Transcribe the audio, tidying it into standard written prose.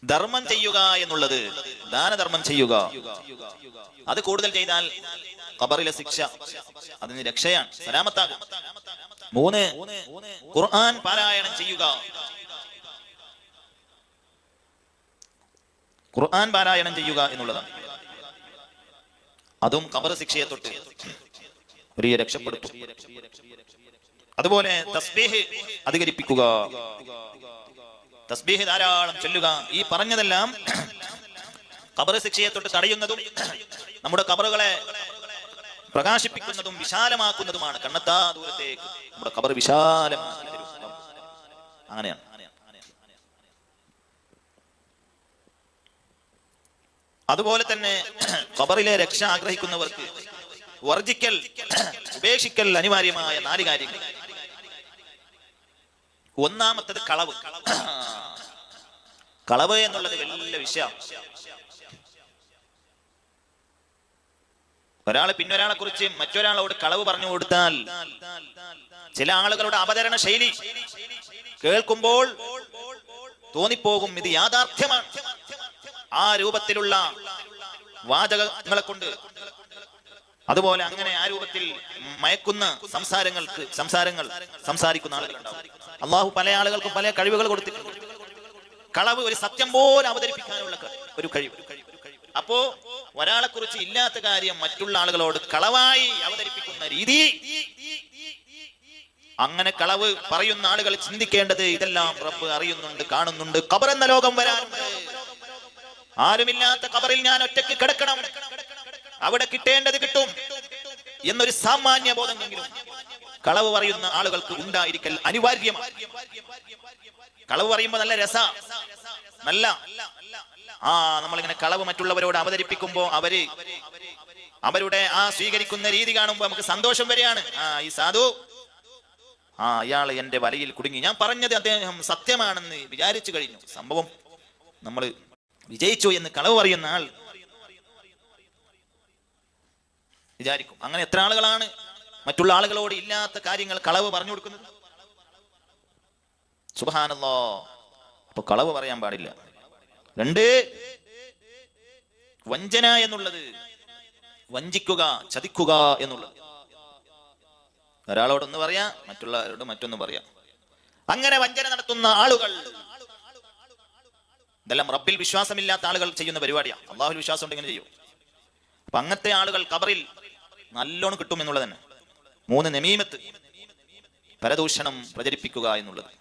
ധർമ്മം ചെയ്യുക എന്നുള്ളത്, ദാനധർമ്മം ചെയ്യുക, അത് കൂടുതൽ ചെയ്താൽ ഖബറിലെ ശിക്ഷ അതിന് രക്ഷയാണ്, സലാമത്താകും. 3 ഖുർആൻ പാരായണം ചെയ്യുക. ഖുർആൻ പാരായണം ചെയ്യുക എന്നുള്ളതാണ്. അതും ഖബർ ശിക്ഷയെ തൊട്ട് വലിയ രക്ഷപ്പെടുത്തും. അതുപോലെ തസ്ബീഹ് അധികരിപ്പിക്കുക, തസ്ബീഹ് ധാരാളം ചൊല്ലുക. ഈ പറഞ്ഞതെല്ലാം ഖബർ ശിക്ഷയെ തൊട്ട് തടയുന്നതും നമ്മുടെ ഖബറുകളെ പ്രകാശിപ്പിക്കുന്നതും വിശാലമാക്കുന്നതുമാണ്. കണ്ണെത്താ ദൂരത്തേക്ക് നമ്മുടെ ഖബർ വിശാലമാക്കി തരും. അങ്ങനെയാണ്. അതുപോലെ തന്നെ ഖബറിലെ രക്ഷ ആഗ്രഹിക്കുന്നവർക്ക് വർജിക്കൽ, ഉപേക്ഷിക്കൽ അനിവാര്യമായ 4 കാര്യങ്ങൾ. ഒന്നാമത്തത് കളവ്. കളവ് എന്നുള്ളത് വലിയ വിഷയം. ഒരാൾ പിന്നൊരാളെ കുറിച്ച് മറ്റൊരാളോട് കളവ് പറഞ്ഞു കൊടുത്താൽ ചില ആളുകളുടെ അവതരണ ശൈലി കേൾക്കുമ്പോൾ തോന്നിപ്പോകും ഇത് യാഥാർത്ഥ്യമാണ്. ആ രൂപത്തിലുള്ള വാചകങ്ങളെ കൊണ്ട്, അതുപോലെ അങ്ങനെ ആ രൂപത്തിൽ മയക്കുന്ന സംസാരങ്ങൾ സംസാരിക്കുന്ന ആളുകളുണ്ടാവും. അള്ളാഹു പല ആളുകൾക്കും പല കഴിവുകൾ കൊടുത്തിട്ടുണ്ട്. കളവ് ഒരു സത്യം പോലെ അവതരിപ്പിക്കാനുള്ള ഒരു കഴിവ്. അപ്പോ ഒരാളെ കുറിച്ച് ഇല്ലാത്ത കാര്യം മറ്റുള്ള ആളുകളോട് കളവായി അവതരിപ്പിക്കുന്ന രീതി, അങ്ങനെ കളവ് പറയുന്ന ആളുകൾ ചിന്തിക്കേണ്ടത് ഇതെല്ലാം റബ്ബ് അറിയുന്നുണ്ട്, കാണുന്നുണ്ട്. ഖബർ എന്ന ലോകം വരാനുണ്ട്. ആരുമില്ലാത്ത ഖബറിൽ ഞാൻ ഒറ്റയ്ക്ക് കിടക്കണം, അവിടെ കിട്ടേണ്ടത് കിട്ടും എന്നൊരു സാമാന്യ ബോധമെങ്കിലും കളവ് പറയുന്ന ആളുകൾക്ക് ഉണ്ടായിരിക്കൽ അനിവാര്യമാണ്. കളവ് പറയുമ്പോ നല്ല രസ, നല്ല നമ്മളിങ്ങനെ കളവ് മറ്റുള്ളവരോട് അവതരിപ്പിക്കുമ്പോ അവരുടെ ആ സ്വീകരിക്കുന്ന രീതി കാണുമ്പോ നമുക്ക് സന്തോഷം വരികയാണ്. ഈ സാധു, അയാൾ എന്റെ വലയിൽ കുടുങ്ങി, ഞാൻ പറഞ്ഞത് അദ്ദേഹം സത്യമാണെന്ന് വിചാരിച്ചു കഴിഞ്ഞു, സംഭവം നമ്മൾ വിജയിച്ചു എന്ന് കളവ് പറയുന്ന ആൾ വിചാരിക്കും. അങ്ങനെ എത്ര ആളുകളാണ് മറ്റുള്ള ആളുകളോട് ഇല്ലാത്ത കാര്യങ്ങൾ കളവ് പറഞ്ഞു കൊടുക്കുന്നത്. സുബ്ഹാനല്ലാഹ്. അപ്പൊ കളവ് പറയാൻ പാടില്ല. 2 വഞ്ചന എന്നുള്ളത്, വഞ്ചിക്കുക, ചതിക്കുക എന്നുള്ളത്. ഒരാളോടൊന്ന് പറയാ, മറ്റുള്ളവരോട് മറ്റൊന്ന് പറയാ. അങ്ങനെ വഞ്ചന നടത്തുന്ന ആളുകൾ, ഇതെല്ലാം റബ്ബിൽ വിശ്വാസമില്ലാത്ത ആളുകൾ ചെയ്യുന്ന പരിപാടിയാണ്. അള്ളാഹുവിൽ വിശ്വാസം ഉണ്ടെങ്കിൽ ചെയ്യും. അപ്പൊ അങ്ങനത്തെ ആളുകൾ ഖബറിൽ നല്ലോണം കിട്ടും എന്നുള്ളത് തന്നെ. 3 നമീമത്ത്, പരദൂഷണം പ്രചരിപ്പിക്കുക എന്നുള്ളത്.